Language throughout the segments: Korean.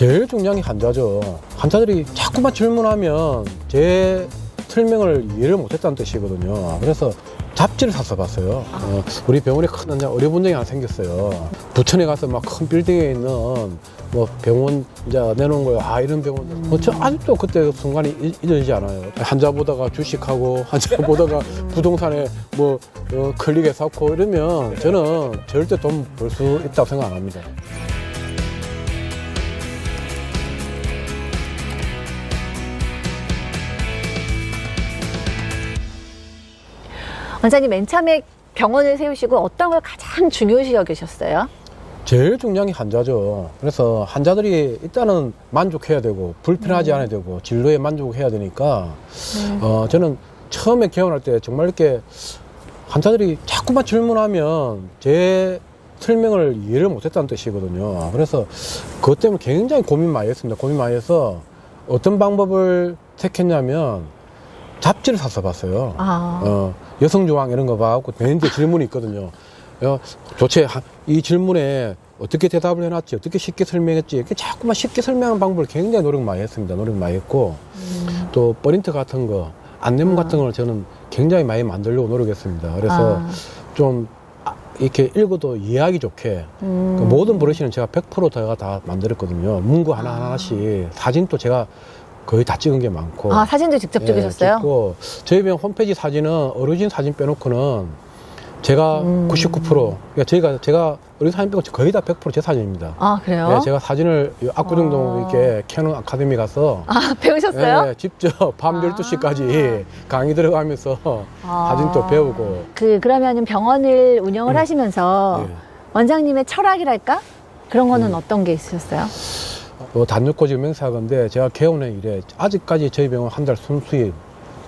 제일 중요한 게 환자죠. 환자들이 자꾸만 질문하면 제 설명을 이해를 못했다는 뜻이거든요. 그래서 잡지를 사서 봤어요. 우리 병원에 큰 의료분쟁이 하나 생겼어요. 부천에 가서 막 큰 빌딩에 있는 뭐 병원 이제 내놓은 거예요. 아, 이런 병원. 저 아직도 그때 순간이 잊어지지 않아요. 환자 보다가 주식하고, 환자 보다가 부동산에 뭐 클릭에 쌓고 이러면 저는 절대 돈 벌 수 있다고 생각 안 합니다. 원장님, 맨 처음에 병원을 세우시고 어떤 걸 가장 중요시 여기셨어요? 제일 중요한 게 환자죠. 그래서 환자들이 일단은 만족해야 되고 불편하지 않아야 되고 진료에 만족해야 되니까 저는 처음에 개원할 때 정말 이렇게 환자들이 자꾸만 질문하면 제 설명을 이해를 못했다는 뜻이거든요. 그래서 그것 때문에 굉장히 고민 많이 했습니다. 고민 많이 해서 어떤 방법을 택했냐면 잡지를 사서 봤어요. 여성조항 이런 거 봐갖고 되는데 질문이 있거든요. 도대체 이 질문에 어떻게 대답을 해놨지, 어떻게 쉽게 설명했지, 이렇게 자꾸만 쉽게 설명하는 방법을 굉장히 노력 많이 했습니다. 노력 많이 했고, 또 프린트 같은 거, 안내문 같은 걸 저는 굉장히 많이 만들려고 노력했습니다. 그래서 좀 이렇게 읽어도 이해하기 좋게 그 모든 브러쉬는 제가 100% 제가 다 만들었거든요. 문구 하나하나씩 사진도 제가 거의 다 찍은 게 많고. 아, 사진도 직접 찍으셨어요? 찍고 저희 병원 홈페이지 사진은 어르신 사진 빼놓고는 제가 99%, 그러니까 제가 어르신 사진 빼고 거의 다 100% 제 사진입니다. 아, 그래요? 네, 제가 사진을 압구정동 이렇게 캐논 아카데미 가서 배우셨어요? 네, 직접 밤 12시까지 강의 들어가면서 사진도 배우고. 그러면 병원을 운영을 하시면서 원장님의 철학이랄까? 그런 거는 어떤 게 있으셨어요? 단육고지 명사건데 제가 개원한 이래 아직까지 저희 병원 한 달 순수입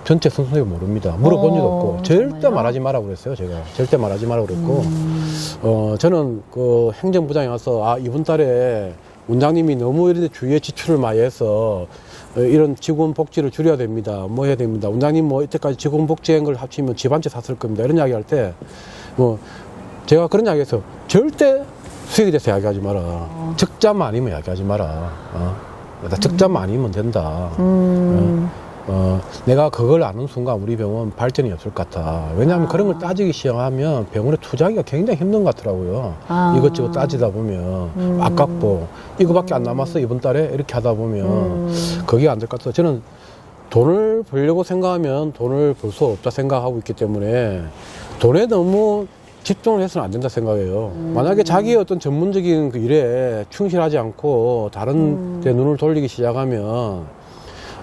전체 순수입 모릅니다. 물어본 적도 없고 절대 정말요? 말하지 말라고 그랬어요. 제가 절대 말하지 말라고 그랬고 저는 그 행정부장에 와서 이번 달에 원장님이 너무 이런데 주위에 지출을 많이 해서 이런 직원 복지를 줄여야 됩니다. 뭐 해야 됩니다. 원장님 뭐 이때까지 직원 복지한 걸 합치면 집 한 채 샀을 겁니다. 이런 이야기 할 때 제가 그런 이야기해서 절대 수익에 대해서 이야기하지 마라. 적자만 아니면 이야기하지 마라. 적자만 아니면 된다. 내가 그걸 아는 순간 우리 병원 발전이 없을 것 같아. 왜냐하면 그런 걸 따지기 시작하면 병원에 투자하기가 굉장히 힘든 것 같더라고요. 이것저것 따지다 보면 아깝고 이거밖에 안 남았어 이번 달에 이렇게 하다 보면 그게 안 될 것 같아서 저는 돈을 벌려고 생각하면 돈을 벌 수 없다 생각하고 있기 때문에 돈에 너무 집중을 해서는 안 된다 생각해요. 만약에 자기의 어떤 전문적인 그 일에 충실하지 않고 다른 데 눈을 돌리기 시작하면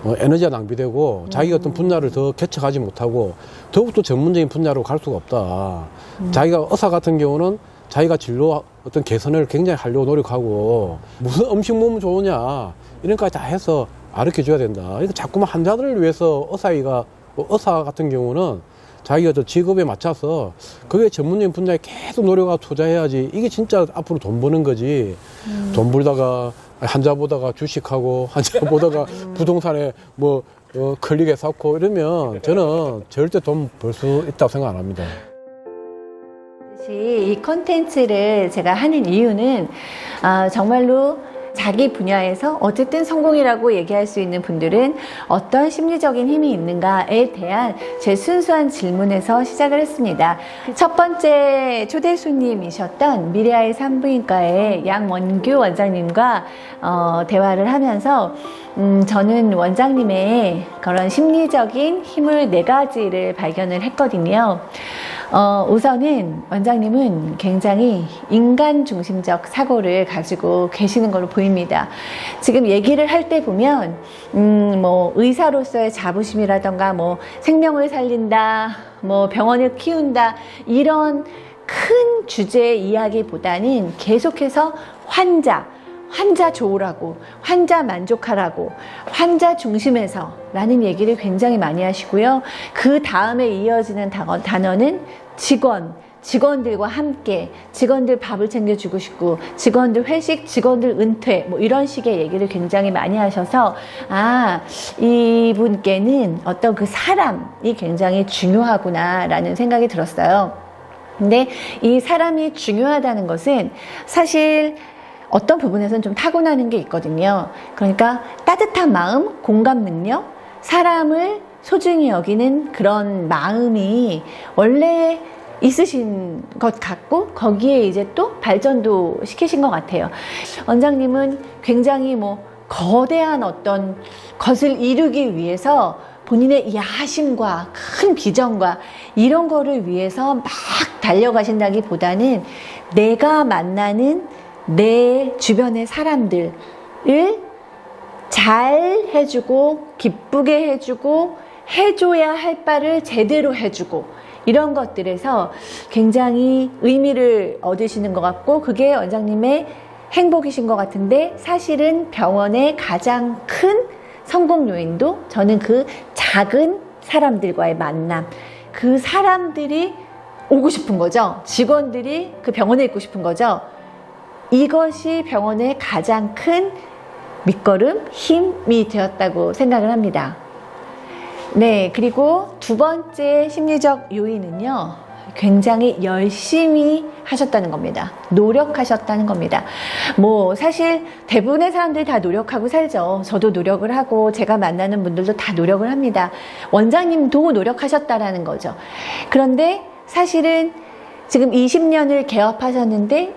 에너지가 낭비되고 자기가 어떤 분야를 더 개척하지 못하고 더욱더 전문적인 분야로 갈 수가 없다. 자기가 의사 같은 경우는 자기가 진로 어떤 개선을 굉장히 하려고 노력하고 무슨 음식 먹으면 좋으냐 이런 것까지 다 해서 가르쳐 줘야 된다. 그러니까 자꾸만 환자들을 위해서 의사 같은 경우는 자기가 저 직업에 맞춰서 그게 전문적인 분야에 계속 노력하고 투자해야지 이게 진짜 앞으로 돈 버는 거지. 돈 벌다가 환자 보다가 주식하고 환자 보다가 부동산에 뭐 클릭에 쌓고 이러면 저는 절대 돈 벌 수 있다고 생각 안 합니다. 이 콘텐츠를 제가 하는 이유는 정말로 자기 분야에서 어쨌든 성공이라고 얘기할 수 있는 분들은 어떤 심리적인 힘이 있는가에 대한 제 순수한 질문에서 시작을 했습니다. 첫 번째 초대 손님이셨던 미래아이 산부인과의 양원규 원장님과 대화를 하면서 저는 원장님의 그런 심리적인 힘을 4가지를 발견을 했거든요. 우선은 원장님은 굉장히 인간 중심적 사고를 가지고 계시는 걸로 보입니다. 지금 얘기를 할 때 보면 뭐 의사로서의 자부심이라던가 뭐 생명을 살린다, 뭐 병원을 키운다 이런 큰 주제의 이야기보다는 계속해서 환자 좋으라고, 환자 만족하라고, 환자 중심에서 라는 얘기를 굉장히 많이 하시고요. 그 다음에 이어지는 단어는 직원들과 함께, 직원들 밥을 챙겨주고 싶고, 직원들 회식, 직원들 은퇴, 뭐 이런 식의 얘기를 굉장히 많이 하셔서, 이분께는 어떤 그 사람이 굉장히 중요하구나라는 생각이 들었어요. 근데 이 사람이 중요하다는 것은 사실 어떤 부분에서는 좀 타고나는 게 있거든요. 그러니까 따뜻한 마음, 공감 능력, 사람을 소중히 여기는 그런 마음이 원래 있으신 것 같고 거기에 이제 또 발전도 시키신 것 같아요. 원장님은 굉장히 뭐 거대한 어떤 것을 이루기 위해서 본인의 야심과 큰 비전과 이런 거를 위해서 막 달려가신다기보다는 내가 만나는 내 주변의 사람들을 잘 해주고 기쁘게 해주고 해줘야 할 바를 제대로 해주고 이런 것들에서 굉장히 의미를 얻으시는 것 같고 그게 원장님의 행복이신 것 같은데 사실은 병원의 가장 큰 성공 요인도 저는 그 작은 사람들과의 만남, 그 사람들이 오고 싶은 거죠. 직원들이 그 병원에 있고 싶은 거죠. 이것이 병원의 가장 큰 밑거름, 힘이 되었다고 생각을 합니다. 네, 그리고 두 번째 심리적 요인은요. 굉장히 열심히 하셨다는 겁니다. 노력하셨다는 겁니다. 뭐 사실 대부분의 사람들이 다 노력하고 살죠. 저도 노력을 하고 제가 만나는 분들도 다 노력을 합니다. 원장님도 노력하셨다라는 거죠. 그런데 사실은 지금 20년을 개업하셨는데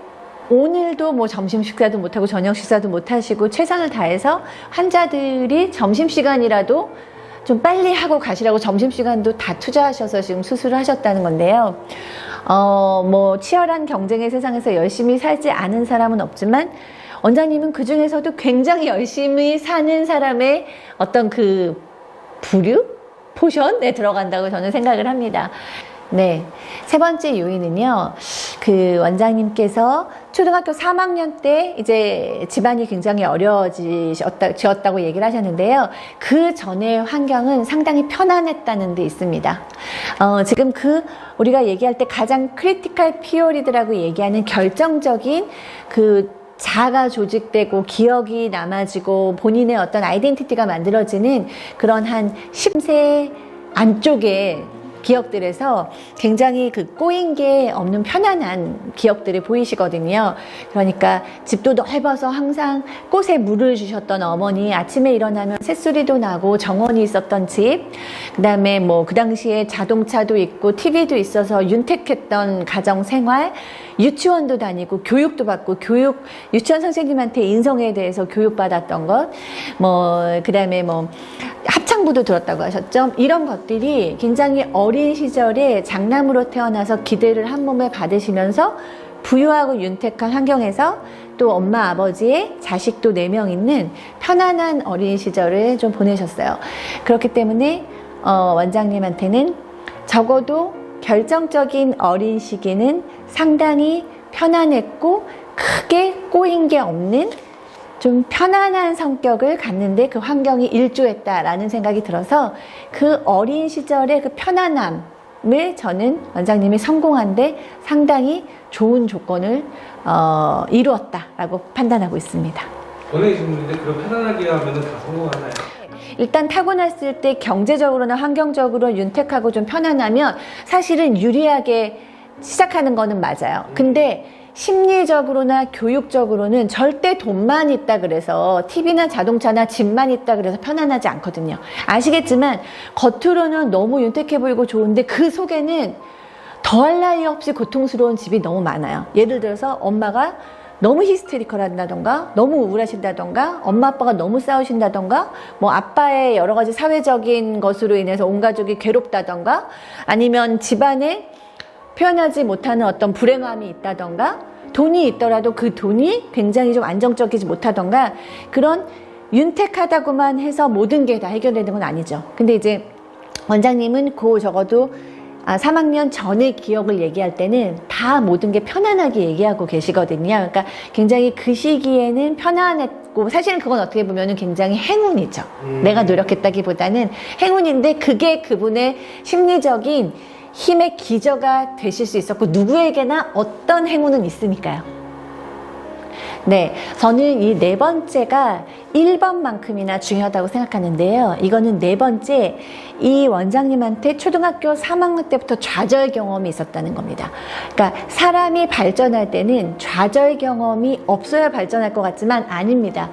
오늘도 뭐 점심 식사도 못하고 저녁 식사도 못하시고 최선을 다해서 환자들이 점심시간이라도 좀 빨리 하고 가시라고 점심시간도 다 투자하셔서 지금 수술을 하셨다는 건데요. 뭐 치열한 경쟁의 세상에서 열심히 살지 않은 사람은 없지만 원장님은 그 중에서도 굉장히 열심히 사는 사람의 어떤 그 부류? 포션에 들어간다고 저는 생각을 합니다. 네. 세 번째 요인은요, 그 원장님께서 초등학교 3학년 때 이제 집안이 굉장히 어려워지었다고 얘기를 하셨는데요. 그 전의 환경은 상당히 편안했다는 데 있습니다. 지금 우리가 얘기할 때 가장 크리티컬 피리어드라고 얘기하는 결정적인 그 자아가 조직되고 기억이 남아지고 본인의 어떤 아이덴티티가 만들어지는 그런 한 10세 안쪽에 기억들에서 굉장히 그 꼬인 게 없는 편안한 기억들이 보이시거든요. 그러니까 집도 넓어서 항상 꽃에 물을 주셨던 어머니, 아침에 일어나면 새소리도 나고 정원이 있었던 집, 그 다음에 뭐 그 당시에 자동차도 있고 TV도 있어서 윤택했던 가정 생활, 유치원도 다니고 교육도 받고 유치원 선생님한테 인성에 대해서 교육받았던 것, 그 다음에 합창부도 들었다고 하셨죠. 이런 것들이 굉장히 어린 시절에 장남으로 태어나서 기대를 한 몸에 받으시면서 부유하고 윤택한 환경에서 또 엄마 아버지의 자식도 4명 있는 편안한 어린 시절을 좀 보내셨어요. 그렇기 때문에 원장님한테는 적어도 결정적인 어린 시기는 상당히 편안했고 크게 꼬인 게 없는 좀 편안한 성격을 갖는데 그 환경이 일조했다라는 생각이 들어서 그 어린 시절의 그 편안함을 저는 원장님이 성공한데 상당히 좋은 조건을 이루었다라고 판단하고 있습니다. 원래 질문인데 그런 편안하게 하면 다 성공하나요? 일단 타고났을 때 경제적으로나 환경적으로 윤택하고 좀 편안하면 사실은 유리하게 시작하는 거는 맞아요. 근데 심리적으로나 교육적으로는 절대 돈만 있다 그래서 TV나 자동차나 집만 있다 그래서 편안하지 않거든요. 아시겠지만 겉으로는 너무 윤택해 보이고 좋은데 그 속에는 더할 나위 없이 고통스러운 집이 너무 많아요. 예를 들어서 엄마가 너무 히스테리컬하다던가 너무 우울하신다던가 엄마 아빠가 너무 싸우신다던가 뭐 아빠의 여러 가지 사회적인 것으로 인해서 온 가족이 괴롭다던가 아니면 집안에 표현하지 못하는 어떤 불행함이 있다던가 돈이 있더라도 그 돈이 굉장히 좀 안정적이지 못하던가 그런 윤택하다고만 해서 모든 게 다 해결되는 건 아니죠. 근데 이제 원장님은 적어도 3학년 전의 기억을 얘기할 때는 다 모든 게 편안하게 얘기하고 계시거든요. 그러니까 굉장히 그 시기에는 편안했고 사실은 그건 어떻게 보면 굉장히 행운이죠. 내가 노력했다기보다는 행운인데 그게 그분의 심리적인 힘의 기저가 되실 수 있었고 누구에게나 어떤 행운은 있으니까요. 네, 저는 이 네 번째가 1번만큼이나 중요하다고 생각하는데요. 이거는 네 번째, 이 원장님한테 초등학교 3학년 때부터 좌절 경험이 있었다는 겁니다. 그러니까 사람이 발전할 때는 좌절 경험이 없어야 발전할 것 같지만 아닙니다.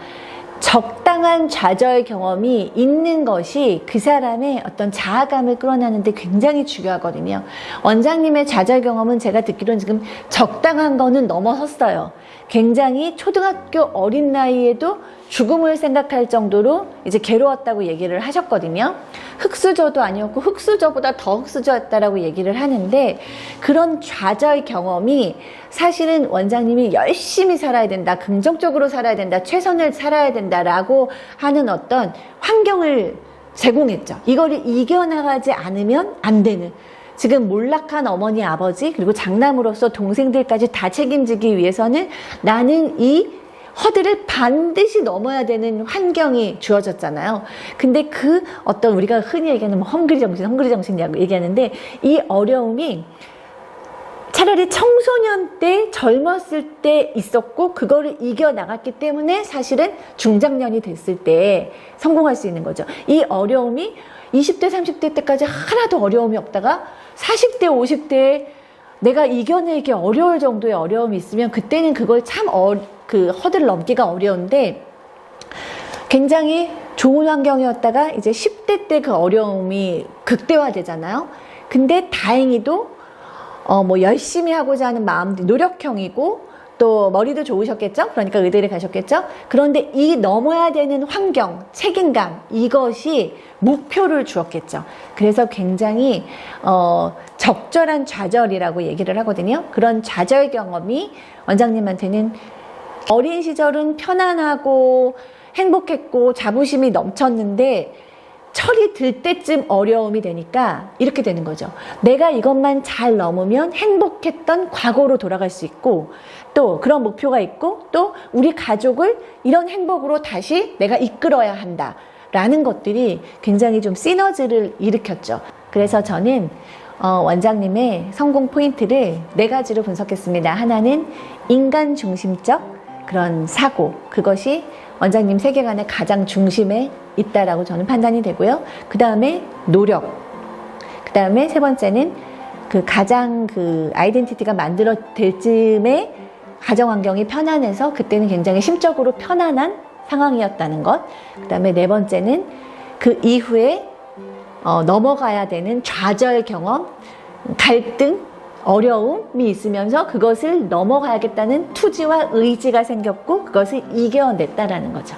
적당한 좌절 경험이 있는 것이 그 사람의 어떤 자아감을 끌어내는데 굉장히 중요하거든요. 원장님의 좌절 경험은 제가 듣기로는 지금 적당한 거는 넘어섰어요. 굉장히 초등학교 어린 나이에도 죽음을 생각할 정도로 이제 괴로웠다고 얘기를 하셨거든요. 흑수저도 아니었고 흑수저보다 더 흑수저였다라고 얘기를 하는데, 그런 좌절 경험이 사실은 원장님이 열심히 살아야 된다, 긍정적으로 살아야 된다, 최선을 살아야 된다라고 하는 어떤 환경을 제공했죠. 이거를 이겨나가지 않으면 안 되는, 지금 몰락한 어머니, 아버지, 그리고 장남으로서 동생들까지 다 책임지기 위해서는 나는 이 허들을 반드시 넘어야 되는 환경이 주어졌잖아요. 근데 그 어떤 우리가 흔히 얘기하는 뭐 헝그리 정신이라고 얘기하는데, 이 어려움이 차라리 청소년 때 젊었을 때 있었고 그거를 이겨나갔기 때문에 사실은 중장년이 됐을 때 성공할 수 있는 거죠. 이 어려움이 20대 30대 때까지 하나도 어려움이 없다가 40대 50대에 내가 이겨내기 어려울 정도의 어려움이 있으면 그때는 그걸 참 그 허들을 넘기가 어려운데, 굉장히 좋은 환경이었다가 이제 10대 때 그 어려움이 극대화되잖아요. 근데 다행히도 뭐 열심히 하고자 하는 마음도 노력형이고 또 머리도 좋으셨겠죠? 그러니까 의대를 가셨겠죠? 그런데 이 넘어야 되는 환경, 책임감, 이것이 목표를 주었겠죠. 그래서 굉장히 적절한 좌절이라고 얘기를 하거든요. 그런 좌절 경험이 원장님한테는 어린 시절은 편안하고 행복했고 자부심이 넘쳤는데 철이 들 때쯤 어려움이 되니까 이렇게 되는 거죠. 내가 이것만 잘 넘으면 행복했던 과거로 돌아갈 수 있고, 또 그런 목표가 있고, 또 우리 가족을 이런 행복으로 다시 내가 이끌어야 한다 라는 것들이 굉장히 좀 시너지를 일으켰죠. 그래서 저는 원장님의 성공 포인트를 네 가지로 분석했습니다. 하나는 인간 중심적 그런 사고, 그것이 원장님 세계관의 가장 중심에 있다라고 저는 판단이 되고요. 그 다음에 노력, 그 다음에 세 번째는 그 가장 그 아이덴티티가 만들어질 즈음에 가정 환경이 편안해서 그때는 굉장히 심적으로 편안한 상황이었다는 것. 그 다음에 네 번째는 그 이후에 넘어가야 되는 좌절 경험, 갈등, 어려움이 있으면서 그것을 넘어가야겠다는 투지와 의지가 생겼고 그것을 이겨냈다라는 거죠.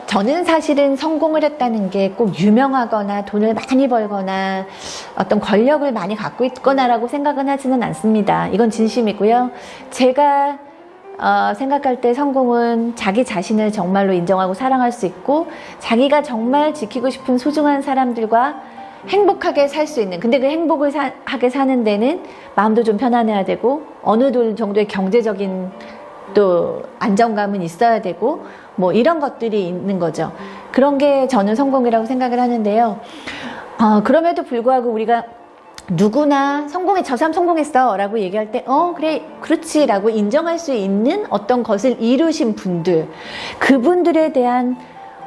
저는 사실은 성공을 했다는 게 꼭 유명하거나 돈을 많이 벌거나 어떤 권력을 많이 갖고 있거나라고 생각은 하지는 않습니다. 이건 진심이고요. 제가 생각할 때 성공은 자기 자신을 정말로 인정하고 사랑할 수 있고, 자기가 정말 지키고 싶은 소중한 사람들과 행복하게 살 수 있는, 근데 그 행복을 하게 사는 데는 마음도 좀 편안해야 되고 어느 정도의 경제적인 또 안정감은 있어야 되고 뭐 이런 것들이 있는 거죠. 그런 게 저는 성공이라고 생각을 하는데요. 그럼에도 불구하고 우리가 누구나 저 사람 성공했어 라고 얘기할 때 그래 그렇지 라고 인정할 수 있는 어떤 것을 이루신 분들, 그분들에 대한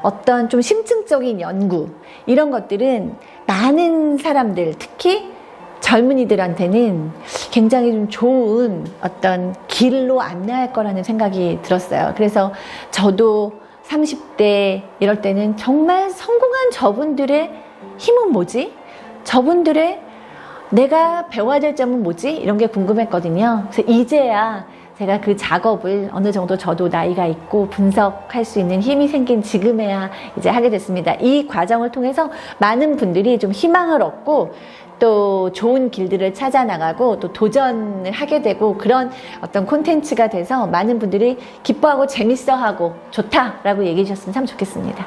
어떤 좀 심층적인 연구, 이런 것들은 많은 사람들, 특히 젊은이들한테는 굉장히 좀 좋은 어떤 길로 안내할 거라는 생각이 들었어요. 그래서 저도 30대 이럴 때는 정말 성공한 저분들의 힘은 뭐지? 저분들의 내가 배워야 될 점은 뭐지? 이런 게 궁금했거든요. 그래서 이제야 제가 그 작업을 어느 정도 저도 나이가 있고 분석할 수 있는 힘이 생긴 지금에야 이제 하게 됐습니다. 이 과정을 통해서 많은 분들이 좀 희망을 얻고 또 좋은 길들을 찾아 나가고 또 도전을 하게 되고, 그런 어떤 콘텐츠가 돼서 많은 분들이 기뻐하고 재밌어하고 좋다라고 얘기해 주셨으면 참 좋겠습니다.